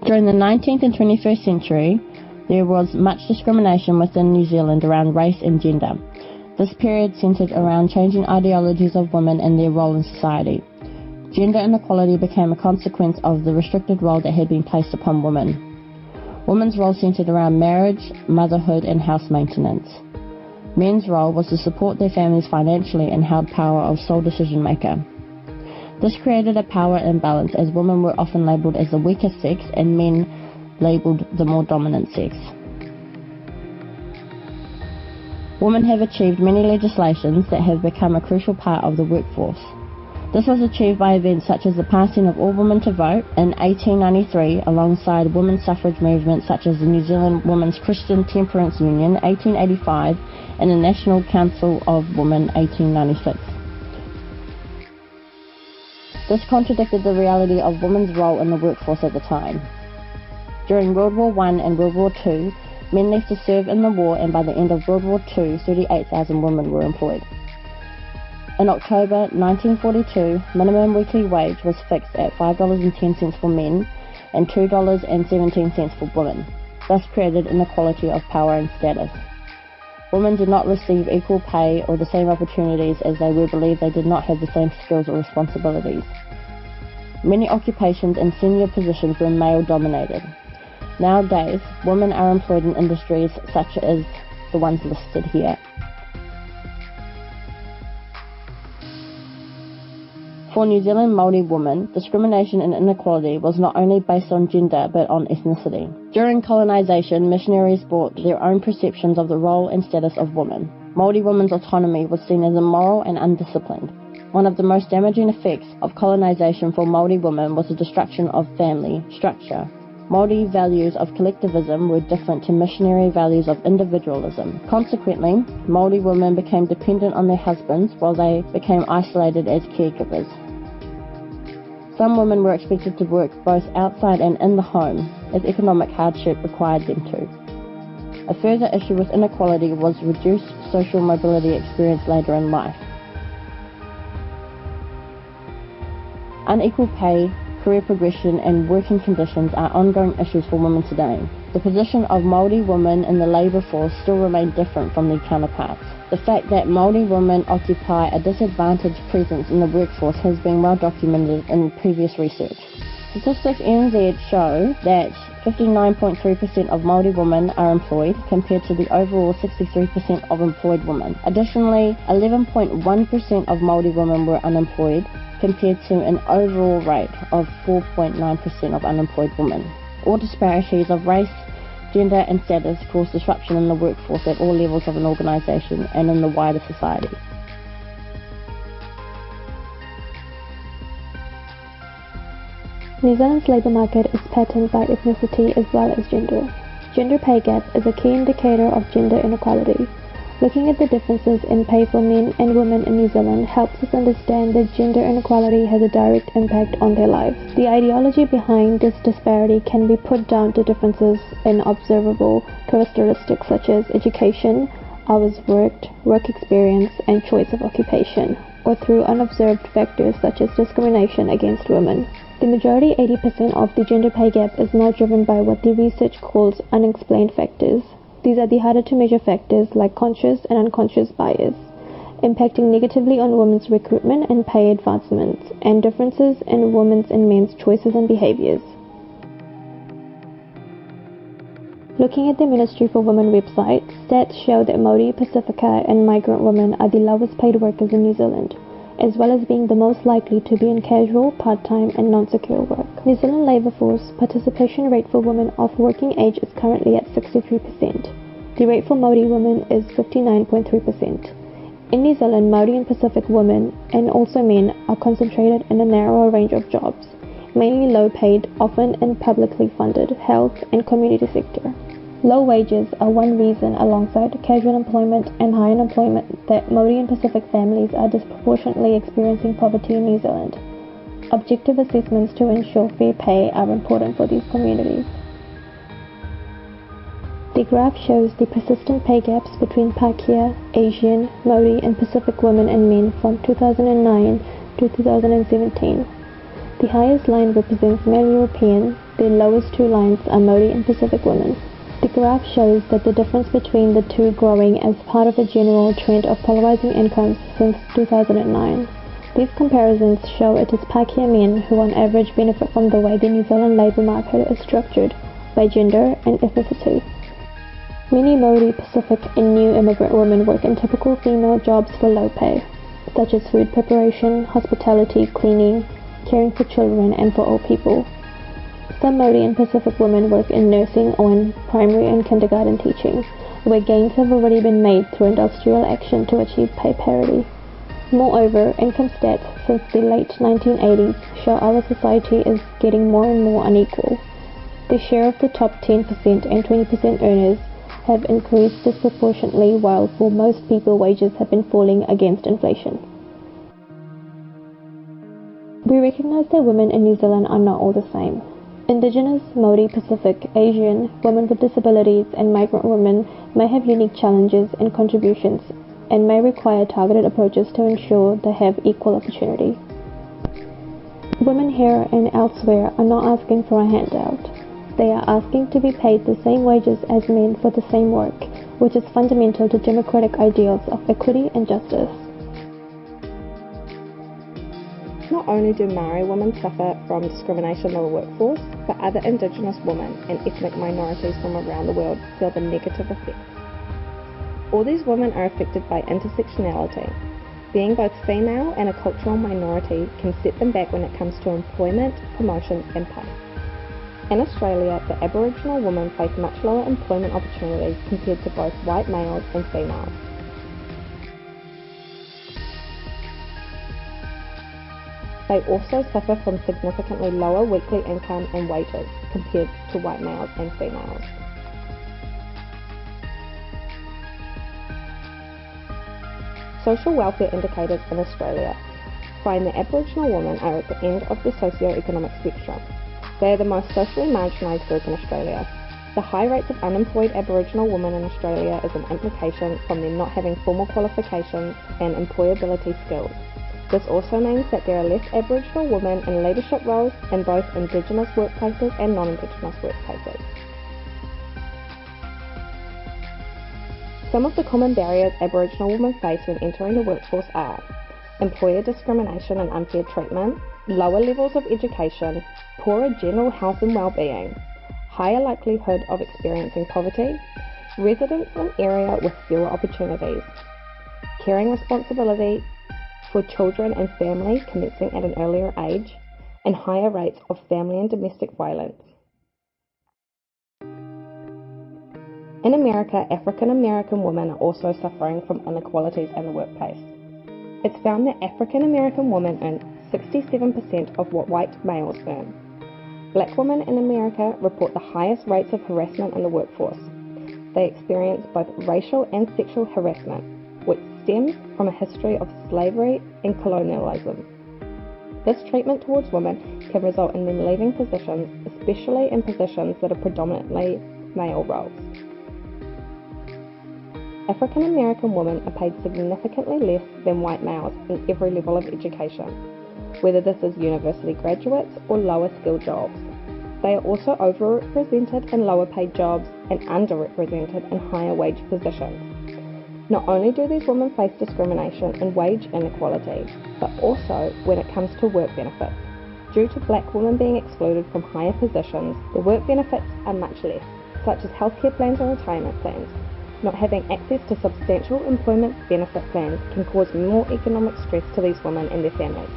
During the 19th and 21st century, there was much discrimination within New Zealand around race and gender. This period centred around changing ideologies of women and their role in society. Gender inequality became a consequence of the restricted role that had been placed upon women. Women's role centred around marriage, motherhood and house maintenance. Men's role was to support their families financially and held power of sole decision maker. This created a power imbalance as women were often labelled as the weaker sex and men labelled the more dominant sex. Women have achieved many legislations that have become a crucial part of the workforce. This was achieved by events such as the passing of all women to vote in 1893 alongside women's suffrage movements such as the New Zealand Women's Christian Temperance Union 1885 and the National Council of Women 1896. This contradicted the reality of women's role in the workforce at the time. During World War I and World War II, men left to serve in the war, and by the end of World War II, 38,000 women were employed. In October 1942, minimum weekly wage was fixed at $5.10 for men and $2.17 for women, thus created inequality of power and status. Women did not receive equal pay or the same opportunities as they were believed they did not have the same skills or responsibilities. Many occupations and senior positions were male-dominated. Nowadays, women are employed in industries such as the ones listed here. For New Zealand Maori women, discrimination and inequality was not only based on gender but on ethnicity. During colonisation, missionaries brought their own perceptions of the role and status of women. Maori women's autonomy was seen as immoral and undisciplined. One of the most damaging effects of colonisation for Maori women was the destruction of family structure. Maori values of collectivism were different to missionary values of individualism. Consequently, Maori women became dependent on their husbands while they became isolated as caregivers. Some women were expected to work both outside and in the home, as economic hardship required them to. A further issue with inequality was reduced social mobility experienced later in life. Unequal pay, career progression and working conditions are ongoing issues for women today. The position of Maori women in the labour force still remain different from their counterparts. The fact that Maori women occupy a disadvantaged presence in the workforce has been well documented in previous research. Statistics NZ show that 59.3% of Maori women are employed compared to the overall 63% of employed women. Additionally, 11.1% of Maori women were unemployed compared to an overall rate of 4.9% of unemployed women. All disparities of race, gender and status cause disruption in the workforce at all levels of an organisation and in the wider society. New Zealand's labour market is patterned by ethnicity as well as gender. Gender pay gap is a key indicator of gender inequality. Looking at the differences in pay for men and women in New Zealand helps us understand that gender inequality has a direct impact on their lives. The ideology behind this disparity can be put down to differences in observable characteristics such as education, hours worked, work experience, and choice of occupation, or through unobserved factors such as discrimination against women. The majority, 80% of the gender pay gap, is now driven by what the research calls unexplained factors. These are the harder to measure factors like conscious and unconscious bias, impacting negatively on women's recruitment and pay advancements, and differences in women's and men's choices and behaviours. Looking at the Ministry for Women website, stats show that Maori, Pacifica and migrant women are the lowest paid workers in New Zealand, as well as being the most likely to be in casual, part-time and non-secure work. New Zealand labour force participation rate for women of working age is currently at 63%. The rate for Maori women is 59.3%. In New Zealand, Maori and Pacific women, and also men, are concentrated in a narrower range of jobs, mainly low-paid, often in publicly funded health and community sector. Low wages are one reason, alongside casual employment and high unemployment, that Maori and Pacific families are disproportionately experiencing poverty in New Zealand. Objective assessments to ensure fair pay are important for these communities. The graph shows the persistent pay gaps between Pākehā, Asian, Maori and Pacific women and men from 2009 to 2017. The highest line represents male European, The lowest two lines are Maori and Pacific women. The graph shows that the difference between the two growing as part of a general trend of polarizing incomes since 2009. These comparisons show it is Pākehā men who on average benefit from the way the New Zealand labour market is structured by gender and ethnicity. Many Maori, Pacific and new immigrant women work in typical female jobs for low pay, such as food preparation, hospitality, cleaning, caring for children and for old people. Some Maori and Pacific women work in nursing or in primary and kindergarten teaching, where gains have already been made through industrial action to achieve pay parity. Moreover, income stats since the late 1980s show our society is getting more and more unequal. The share of the top 10% and 20% earners have increased disproportionately, while for most people wages have been falling against inflation. We recognise that women in New Zealand are not all the same. Indigenous, Maori, Pacific, Asian, women with disabilities and migrant women may have unique challenges and contributions and may require targeted approaches to ensure they have equal opportunity. Women here and elsewhere are not asking for a handout. They are asking to be paid the same wages as men for the same work, which is fundamental to democratic ideals of equity and justice. Not only do Maori women suffer from discrimination in the workforce, but other Indigenous women and ethnic minorities from around the world feel the negative effects. All these women are affected by intersectionality. Being both female and a cultural minority can set them back when it comes to employment, promotions and pay. In Australia, the Aboriginal women face much lower employment opportunities compared to both white males and females. They also suffer from significantly lower weekly income and wages compared to white males and females. Social welfare indicators in Australia find the Aboriginal women are at the end of the socio-economic spectrum. They are the most socially marginalised group in Australia. The high rates of unemployed Aboriginal women in Australia is an implication from them not having formal qualifications and employability skills. This also means that there are less Aboriginal women in leadership roles in both Indigenous workplaces and non-Indigenous workplaces. Some of the common barriers Aboriginal women face when entering the workforce are employer discrimination and unfair treatment, lower levels of education, poorer general health and well-being, higher likelihood of experiencing poverty, residence in area with fewer opportunities, caring responsibility for children and family commencing at an earlier age, and higher rates of family and domestic violence. In America, African American women are also suffering from inequalities in the workplace. It's found that African American women earn 67% of what white males earn. Black women in America report the highest rates of harassment in the workforce. They experience both racial and sexual harassment, which stems from a history of slavery and colonialism. This treatment towards women can result in them leaving positions, especially in positions that are predominantly male roles. African American women are paid significantly less than white males in every level of education, whether this is university graduates or lower skilled jobs. They are also overrepresented in lower paid jobs and underrepresented in higher wage positions. Not only do these women face discrimination and wage inequality, but also when it comes to work benefits. Due to black women being excluded from higher positions, the work benefits are much less, such as healthcare plans and retirement plans. Not having access to substantial employment benefit plans can cause more economic stress to these women and their families.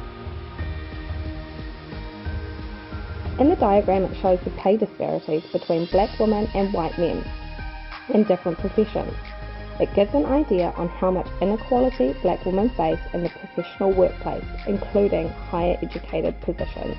In the diagram, it shows the pay disparities between black women and white men in different professions. It gives an idea on how much inequality black women face in the professional workplace, including higher educated positions,